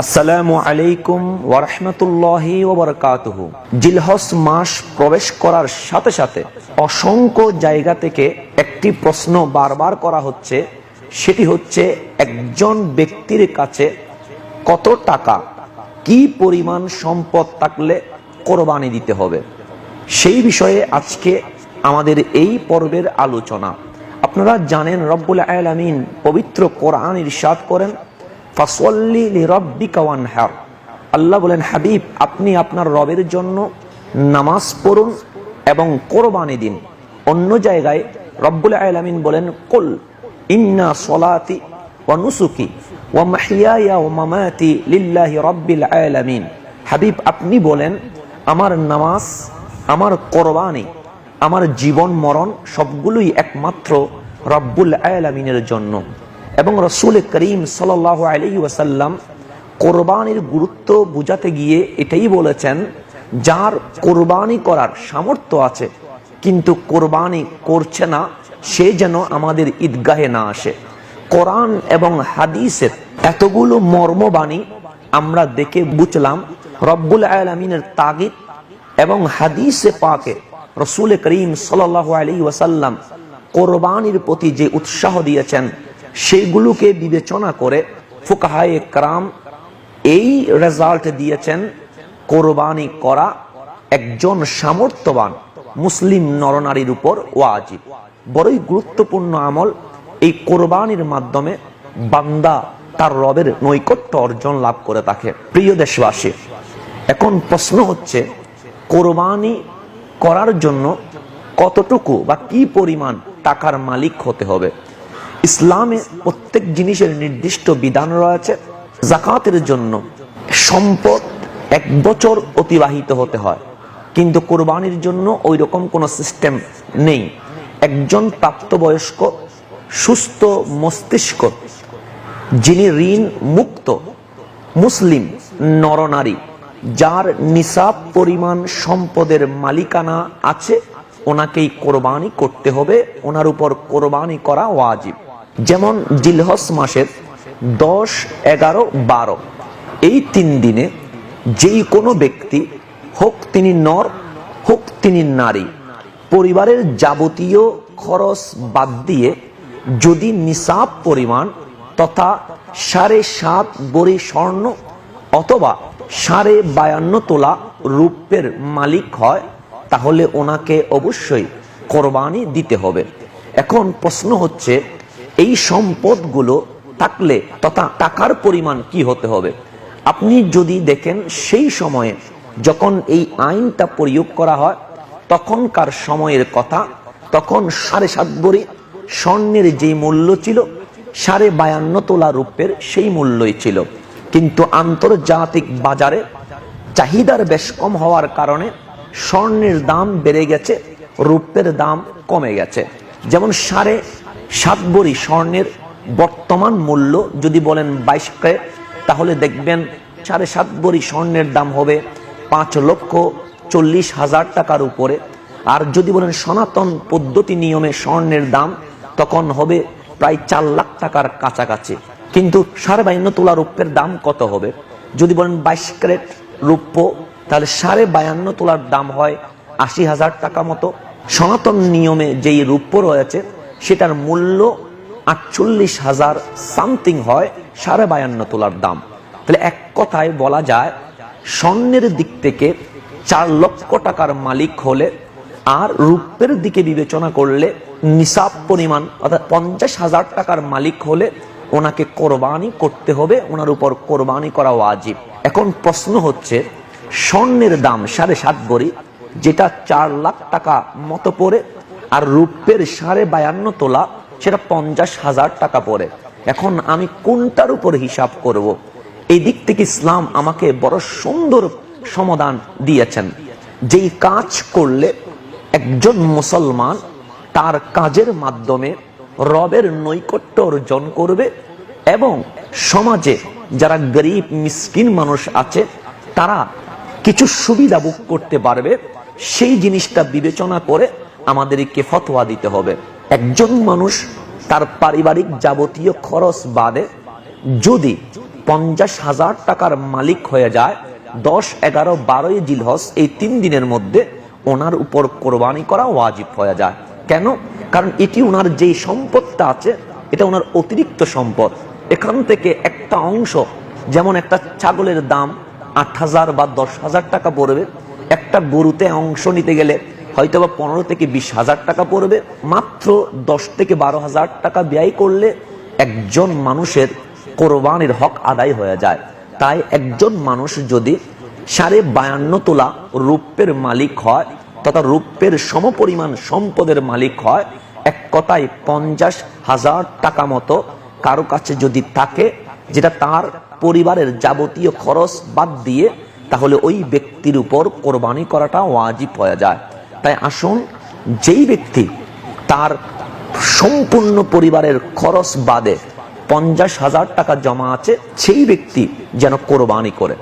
আসসালামু আলাইকুম ওয়া রাহমাতুল্লাহি ওয়া বারাকাতুহু। জিলহজ মাস প্রবেশ করার সাথে সাথে অসংখ্য জায়গা থেকে একটি প্রশ্ন বারবার করা হচ্ছে, সেটি হচ্ছে একজন ব্যক্তির কাছে কত টাকা, কি পরিমাণ সম্পদ থাকলে কোরবানি দিতে হবে। সেই বিষয়ে আজকে আমাদের এই পর্বের আলোচনা। আপনারা জানেন রব্বুল আলামিন পবিত্র কোরআন ইরশাদ করেন, ফাসল্লি লিরাব্বিকা ওয়ানহার। আল্লাহ বলেন, হাবিব আপনি আপনার রবের জন্য নামাজ পড়ুন এবং কোরবানি দিন। অন্য জায়গায় রব্বুল আলামিন বলেন, কুল ইন্না সলাতি ওয়া নুসুকি ওয়া মাহইয়ায়া ওয়া মামাতি লিল্লাহি রাব্বিল আলামিন। হাবিব আপনি বলেন, আমার নামাজ, আমার কোরবানি, আমার জীবন মরণ সবগুলোই একমাত্র রব্বুল আলামিনের জন্য। এবং রাসূল করিম সাল্লাল্লাহু আলাইহি ওয়াসাল্লাম কোরবানির গুরুত্ব বুঝাতে গিয়ে এটাই বলেছেন, যার কোরবানি করার সামর্থ্য আছে কিন্তু কোরবানি করছে না, সে যেন আমাদের ঈদগাহে না আসে। কোরআন এবং হাদিসের এতগুলো মর্মবাণী আমরা দেখে বুঝলাম রব্বুল আলামিনের তাগিদ এবং হাদিসে পাকে রাসূল করিম সাল্লাল্লাহু আলাইহি ওয়াসাল্লাম কোরবানির প্রতি যে উৎসাহ দিয়েছেন, সেইগুলোকে বিবেচনা করে ফুকাহায়ে কেরাম এই রেজাল্ট দিয়েছেন, কোরবানি করা একজন সামর্থ্যবান মুসলিম নরনারীর উপর ওয়াজিব। বড়ই গুরুত্বপূর্ণ আমল। এই কোরবানির মাধ্যমে বান্দা তার রবের নৈকট্য অর্জন লাভ করে থাকে। প্রিয় দেশবাসী, এখন প্রশ্ন হচ্ছে, কোরবানি করার জন্য কতটুকু বা কি পরিমাণ টাকার মালিক হতে হবে? ইসলামে প্রত্যেক জিনিসের নির্দিষ্ট বিধান রয়েছে। যাকাতের জন্য সম্পদ 1 বছর অতিবাহিত হতে হয়, কিন্তু কোরবানির জন্য ওই রকম কোনো সিস্টেম নেই। একজন প্রাপ্তবয়স্ক সুস্থ মস্তিষ্ক, যিনি ঋণ মুক্ত মুসলিম নরনারী, যার নিসাব পরিমাণ সম্পদের মালিকানা আছে, ওনাকেই কোরবানি করতে হবে, ওনার উপর কোরবানি করা ওয়াজিব। যেমন জিলহজ মাসের 10, 11, 12 এই 3 দিনে যেই কোনো ব্যক্তি, হোক তিনি নর হোক তিনি নারী, পরিবারের যাবতীয় খরচ বাদ দিয়ে যদি নিসাব পরিমাণ তথা 7.5 ভরি স্বর্ণ অথবা 52.5 তোলা রূপের মালিক হয়, তাহলে ওনাকে অবশ্যই কোরবানি দিতে হবে। এখন প্রশ্ন হচ্ছে, এই সম্পদগুলো থাকলে তথা টাকার পরিমাণ কি হতে হবে? আপনি যদি দেখেন সেই সময়ে যখন এই আইনটা প্রয়োগ করা হয়, তখনকার সময়ের কথা, তখন 7.5 ভরি স্বর্ণের যে মূল্য ছিল 52.5 তোলা রূপের সেই মূল্যই ছিল। কিন্তু আন্তর্জাতিক বাজারে চাহিদার বেশ কম হওয়ার কারণে স্বর্ণের দাম বেড়ে গেছে, রূপের দাম কমে গেছে। যেমন 7.5 ভরি স্বর্ণের বর্তমান মূল্য যদি বলেন 22 ক্যারেট, তাহলে দেখবেন 7.5 ভরি স্বর্ণের দাম হবে 5,40,000 টাকার উপরে। আর যদি বলেন সনাতন পদ্ধতি নিয়মে স্বর্ণের দাম, তখন হবে প্রায় 4 লাখ টাকার কাছাকাছি। কিন্তু 52.5 তোলা রূপের দাম কত হবে? যদি বলেন 22 ক্যারেট রূপ্য, তাহলে 52.5 তোলার দাম হয় 80,000 টাকা মতো। সনাতন নিয়মে যেই রূপ্য রয়েছে সেটার মূল্য 48,000 সামথিং হয় 52.5 তোলার দাম। তাহলে এক কথায় বলা যায়, স্বর্ণের দিক থেকে 4 লক্ষ টাকার মালিক হলে, আর রূপের দিকে বিবেচনা করলে নিসাব পরিমাণ অর্থাৎ 50,000 টাকার মালিক হলে ওনাকে কোরবানি করতে হবে, ওনার উপর কোরবানি করা ওয়াজিব। এখন প্রশ্ন হচ্ছে, স্বর্ণের দাম 7.5 ভরি, যেটা 4 লাখ টাকা মতো পড়ে, আর রূপের 52.5 তোলা সেটা 50,000 টাকা পড়ে। এখন আমি কোনটার উপর হিসাব করব? এই দিক থেকে ইসলাম আমাকে বড় সুন্দর সমাধান দিয়েছেন। যেই কাজ করলে একজন মুসলমান তার কাজের মাধ্যমে রবের নৈকট্য অর্জন করবে এবং সমাজে যারা গরিব মিসকিন মানুষ আছে তারা কিছু সুবিধা ভোগ করতে পারবে, সেই জিনিসটা বিবেচনা করে আমাদেরকে ফতোয়া দিতে হবে। একজন মানুষ তার পারিবারিক যাবতীয় খরচ বাদে যদি 50,000 টাকার মালিক হয়ে যায় 10, 11, 12 জিলহজ এই 3 দিনের মধ্যে ওনার উপর কোরবানি করা ওয়াজিব হয়ে যায়। কেন? কারণ এটি ওনার যেই সম্পদটা আছে এটা ওনার অতিরিক্ত সম্পদ। এখান থেকে একটা অংশ, যেমন একটা ছাগলের দাম 8,000 বা 10,000 টাকা পড়বে, একটা গরুতে অংশ নিতে গেলে হয়তো বা 15 থেকে 20,000 টাকা পড়বে। মাত্র 10 থেকে 12,000 টাকা ব্যয় করলে একজন মানুষের কোরবানির হক আদায় হয়ে যায়। তাই একজন মানুষ যদি 52.5 তোলা রূপের মালিক হয় তথা রূপের সমপরিমাণ সম্পদের মালিক হয়, এক কথায় 50,000 টাকা মতো কারো কাছে যদি থাকে, যেটা তার পরিবারের যাবতীয় খরচ বাদ দিয়ে, তাহলে ওই ব্যক্তির উপর কোরবানি করাটা ওয়াজিব হয়ে যায়। তাই আসুন, যেই ব্যক্তি তার সম্পূর্ণ পরিবারের খরচ বাদে 50,000 টাকা জমা আছে, সেই ব্যক্তি যেন কোরবানি করে।